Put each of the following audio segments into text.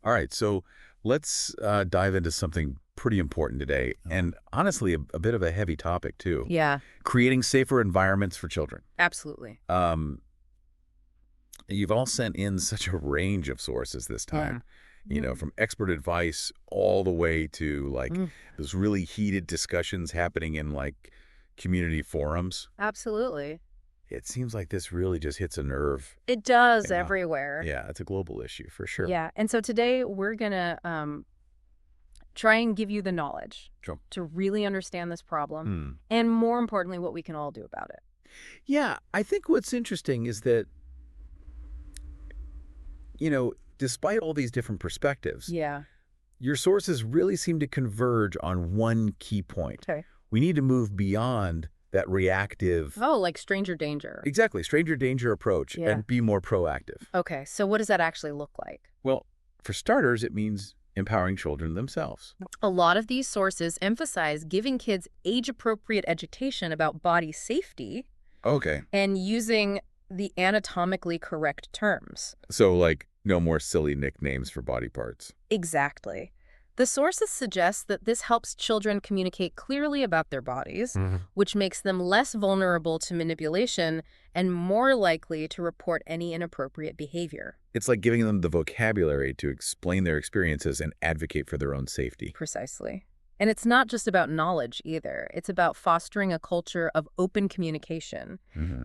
All right, so let's dive into something pretty important today, and honestly, a bit of a heavy topic too. Yeah, Creating safer environments for children. absolutely. Um, you've all sent in such a range of sources this Yeah. time, from expert advice all the way to Mm, those really heated discussions happening in community forums. absolutely. It seems like this really just hits a nerve. It does Yeah, everywhere. yeah, it's a global issue for sure. Yeah. And so today we're going to try and give you the knowledge Sure. to really understand this problem Hmm. and, more importantly, what we can all do about it. Yeah, I think what's interesting is that despite all these different perspectives, Yeah. your sources really seem to converge on one key point. Okay. We need to move beyond that reactive, Oh, like stranger danger. exactly, stranger danger approach Yeah. and be more proactive. Okay. So what does that actually look like? Well, for starters, it means empowering children themselves. A lot of these sources emphasize giving kids age-appropriate education about body safety Okay. and using the anatomically correct terms. So, no more silly nicknames for body parts. Exactly. The sources suggest that this helps children communicate clearly about their bodies, which makes them less vulnerable to manipulation and more likely to report any inappropriate behavior. It's like giving them the vocabulary to explain their experiences and advocate for their own safety. Precisely. And it's not just about knowledge either. It's about fostering a culture of open communication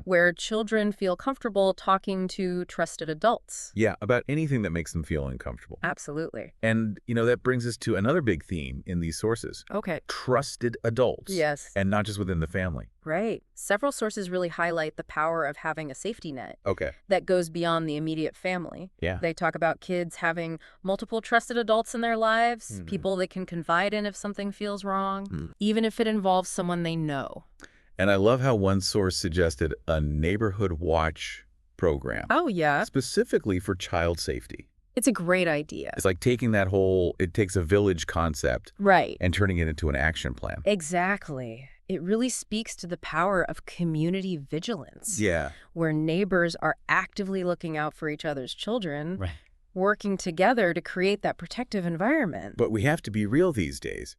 where children feel comfortable talking to trusted adults. Yeah, about anything that makes them feel uncomfortable. Absolutely. And, that brings us to another big theme in these sources. Okay. Trusted adults. Yes. And not just within the family. Right. Several sources really highlight the power of having a safety net Okay. that goes beyond the immediate family. Yeah. They talk about kids having multiple trusted adults in their lives, people they can confide in if something feels wrong, even if it involves someone they know. And I love how one source suggested a neighborhood watch program. Oh, yeah. Specifically for child safety. It's a great idea. It's like taking that whole, it takes a village concept Right. and turning it into an action plan. Exactly. It really speaks to the power of community vigilance. Yeah. Where neighbors are actively looking out for each other's children, Right. working together to create that protective environment. But we have to be real these days.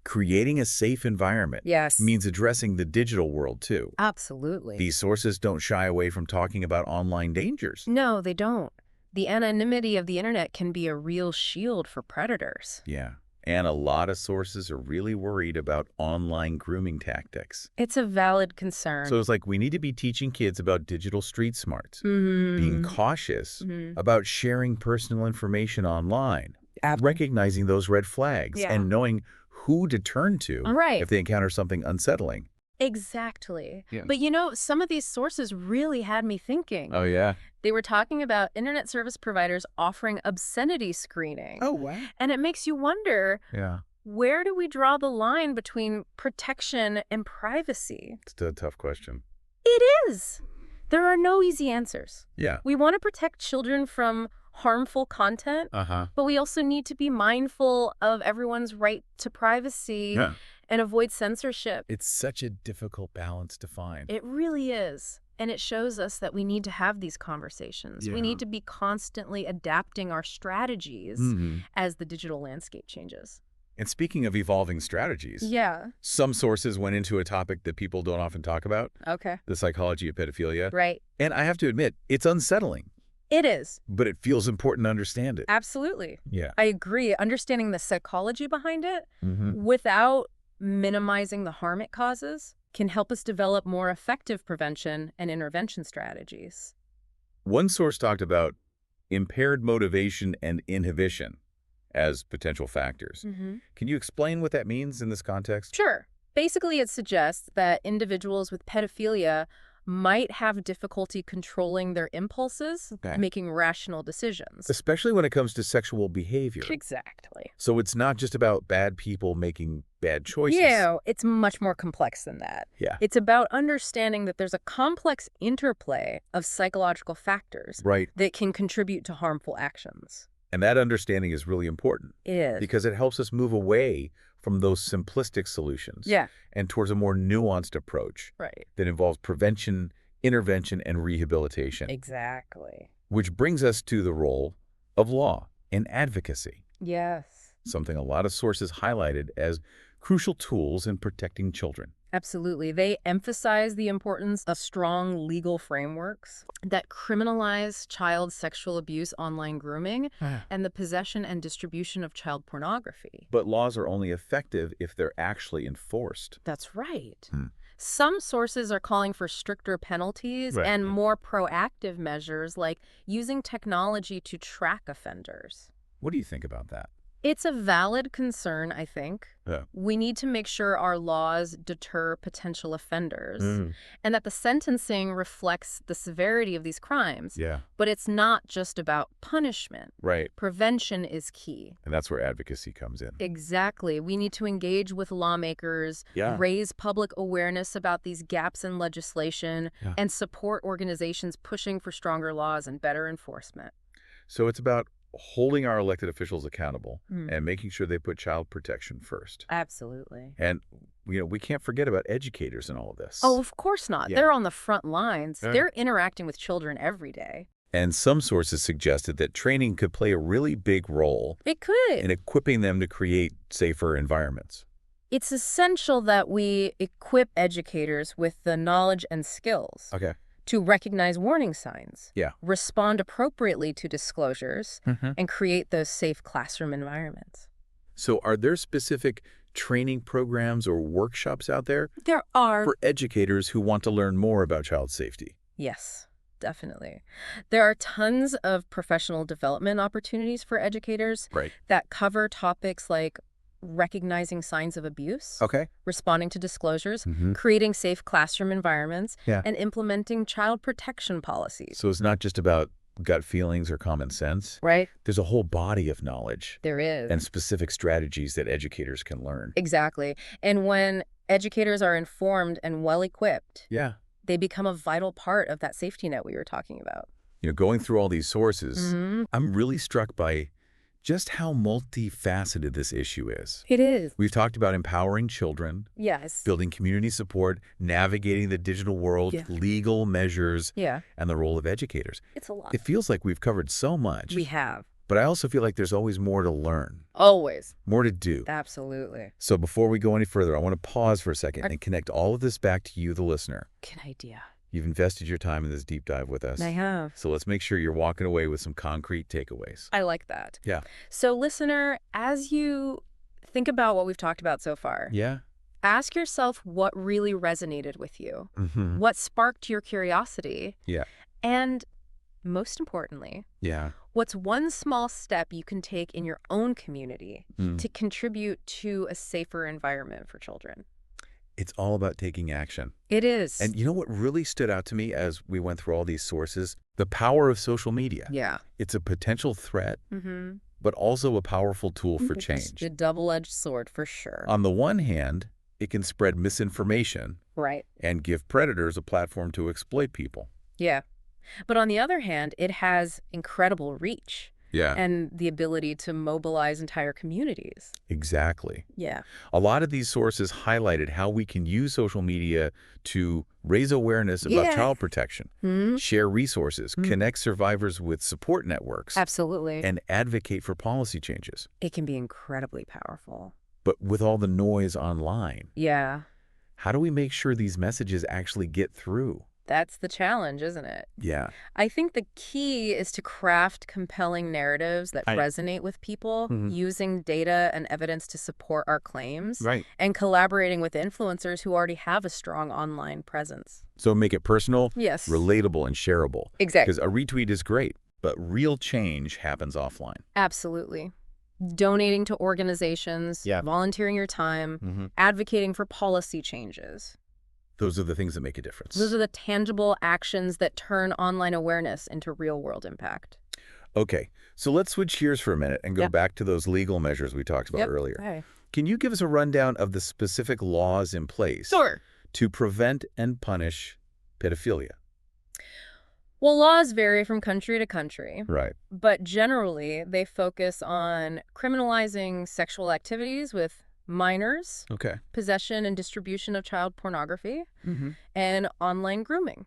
Creating a safe environment Yes. means addressing the digital world too. Absolutely. These sources don't shy away from talking about online dangers. No, they don't. The anonymity of the internet can be a real shield for predators. Yeah. And a lot of sources are really worried about online grooming tactics. It's a valid concern. So it's like we need to be teaching kids about digital street smarts, being cautious about sharing personal information online, recognizing those red flags, Yeah. and knowing who to turn to Right. if they encounter something unsettling. Exactly. Yeah. But some of these sources really had me thinking. Oh, yeah? They were talking about internet service providers offering obscenity screening. Oh, wow. And it makes you wonder, Yeah. where do we draw the line between protection and privacy? It's a tough question. It is. There are no easy answers. Yeah. We want to protect children from harmful content, but we also need to be mindful of everyone's right to privacy Yeah. and avoid censorship. It's such a difficult balance to find. It really is. And it shows us that we need to have these conversations. We Yeah. need to be constantly adapting our strategies as the digital landscape changes. And speaking of evolving strategies, Yeah. some sources went into a topic that people don't often talk about, Okay. the psychology of pedophilia. Right. And I have to admit, it's unsettling, It is. but it feels important to understand it. Absolutely. Yeah. I agree. Understanding the psychology behind it without minimizing the harm it causes can help us develop more effective prevention and intervention strategies. One source talked about impaired motivation and inhibition as potential factors. Can you explain what that means in this context? Sure. Basically, it suggests that individuals with pedophilia might have difficulty controlling their impulses, making rational decisions. Especially when it comes to sexual behavior. Exactly. So it's not just about bad people making bad choices. Yeah, it's much more complex than that. Yeah. It's about understanding that there's a complex interplay of psychological factors Right. that can contribute to harmful actions. And that understanding is really important It is. because it helps us move away from those simplistic solutions Yeah. and towards a more nuanced approach Right. that involves prevention, intervention, and rehabilitation. Exactly. Which brings us to the role of law and advocacy, Yes. something a lot of sources highlighted as crucial tools in protecting children. Absolutely. They emphasize the importance of strong legal frameworks that criminalize child sexual abuse, online grooming, and the possession and distribution of child pornography. But laws are only effective if they're actually enforced. That's right. Some sources are calling for stricter penalties and more proactive measures like using technology to track offenders. What do you think about that? It's a valid concern, I think. Yeah. We need to make sure our laws deter potential offenders and that the sentencing reflects the severity of these crimes. Yeah. But it's not just about punishment. Right. Prevention is key. And that's where advocacy comes in. Exactly. We need to engage with lawmakers, raise public awareness about these gaps in legislation, and support organizations pushing for stronger laws and better enforcement. So it's about holding our elected officials accountable and making sure they put child protection first. Absolutely. And, we can't forget about educators in all of this. Oh, of course not. They're on the front lines. They're interacting with children every day. And some sources suggested that training could play a really big role It could. in equipping them to create safer environments. It's essential that we equip educators with the knowledge and skills to recognize warning signs, respond appropriately to disclosures, and create those safe classroom environments. So are there specific training programs or workshops out there? There are. For educators who want to learn more about child safety? Yes, definitely. There are tons of professional development opportunities for educators that cover topics like recognizing signs of abuse, responding to disclosures, creating safe classroom environments, and implementing child protection policies. So it's not just about gut feelings or common sense. Right. There's a whole body of knowledge. There is. And specific strategies that educators can learn. Exactly. And when educators are informed and well-equipped, they become a vital part of that safety net we were talking about. Going through all these sources, I'm really struck by just how multifaceted this issue is. It is. We've talked about empowering children, building community support, navigating the digital world, legal measures, and the role of educators. It's a lot. It feels like we've covered so much. We have. But I also feel like there's always more to learn. Always. More to do. Absolutely. So before we go any further, I want to pause for a second and connect all of this back to you, the listener. Good idea. You've invested your time in this deep dive with us. I have. So let's make sure you're walking away with some concrete takeaways. I like that. Yeah. So listener, as you think about what we've talked about so far, ask yourself what really resonated with you. What sparked your curiosity? And most importantly, what's one small step you can take in your own community to contribute to a safer environment for children? It's all about taking action. It is. And you know what really stood out to me as we went through all these sources? The power of social media. Yeah. It's a potential threat, but also a powerful tool for change. It's a double-edged sword for sure. On the one hand, it can spread misinformation and give predators a platform to exploit people. Yeah. But on the other hand, it has incredible reach. And the ability to mobilize entire communities. Exactly. Yeah. A lot of these sources highlighted how we can use social media to raise awareness about child protection, share resources, connect survivors with support networks. Absolutely. And advocate for policy changes. It can be incredibly powerful. But with all the noise online, how do we make sure these messages actually get through? That's the challenge, isn't it? Yeah. I think the key is to craft compelling narratives that resonate with people, using data and evidence to support our claims, and collaborating with influencers who already have a strong online presence. So make it personal, relatable, and shareable. Exactly. Because a retweet is great, but real change happens offline. Absolutely. Donating to organizations, volunteering your time, advocating for policy changes. Those are the things that make a difference. Those are the tangible actions that turn online awareness into real-world impact. Okay, so let's switch gears for a minute and go back to those legal measures we talked about earlier. Okay. Can you give us a rundown of the specific laws in place to prevent and punish pedophilia? Well, laws vary from country to country. Right. But generally, they focus on criminalizing sexual activities with minors, possession and distribution of child pornography, and online grooming.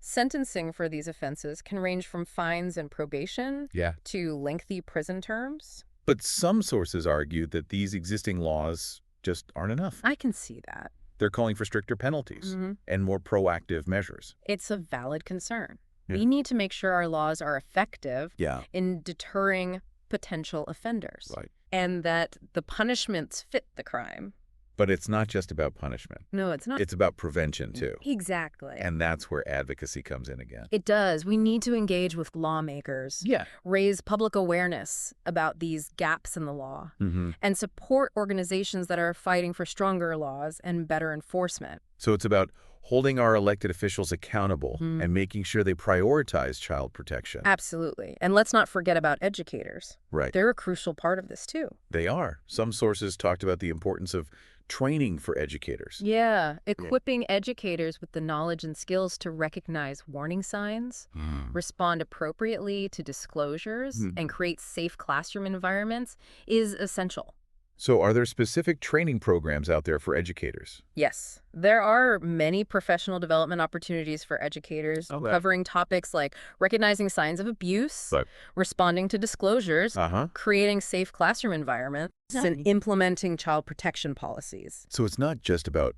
Sentencing for these offenses can range from fines and probation to lengthy prison terms. But some sources argue that these existing laws just aren't enough. I can see that. They're calling for stricter penalties and more proactive measures. It's a valid concern. We need to make sure our laws are effective in deterring potential offenders. Right. And that the punishments fit the crime. But it's not just about punishment. No, it's not. It's about prevention, too. Exactly. And that's where advocacy comes in again. It does. We need to engage with lawmakers, raise public awareness about these gaps in the law, and support organizations that are fighting for stronger laws and better enforcement. So it's about holding our elected officials accountable and making sure they prioritize child protection. Absolutely. And let's not forget about educators. Right. They're a crucial part of this, too. They are. Some sources talked about the importance of training for educators. Yeah, equipping educators with the knowledge and skills to recognize warning signs, respond appropriately to disclosures, and create safe classroom environments is essential. So are there specific training programs out there for educators? Yes, there are many professional development opportunities for educators covering topics like recognizing signs of abuse, responding to disclosures, creating safe classroom environments, and implementing child protection policies. So it's not just about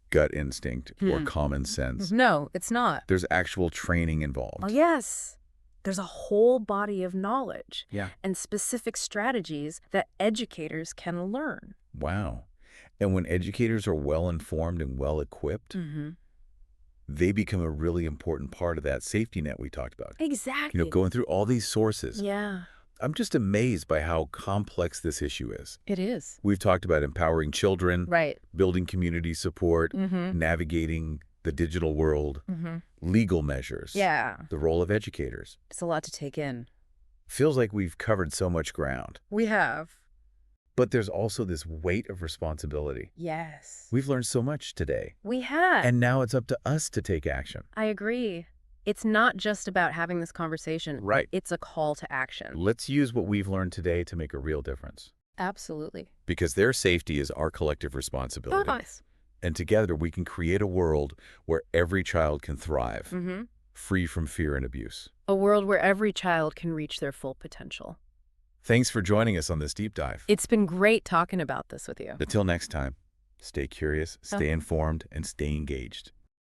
gut instinct or common sense. No, it's not. There's actual training involved. Oh, yes. There's a whole body of knowledge and specific strategies that educators can learn. Wow. And when educators are well-informed and well-equipped, they become a really important part of that safety net we talked about. Exactly. You know, going through all these sources. Yeah. I'm just amazed by how complex this issue is. It is. We've talked about empowering children, building community support, navigating the digital world, legal measures, the role of educators. It's a lot to take in. Feels like we've covered so much ground. We have. But there's also this weight of responsibility. Yes. We've learned so much today. We have. And now it's up to us to take action. I agree. It's not just about having this conversation. Right. It's a call to action. Let's use what we've learned today to make a real difference. Absolutely. Because their safety is our collective responsibility. And together we can create a world where every child can thrive, free from fear and abuse. A world where every child can reach their full potential. Thanks for joining us on this deep dive. It's been great talking about this with you. Until next time, stay curious, stay informed, and stay engaged.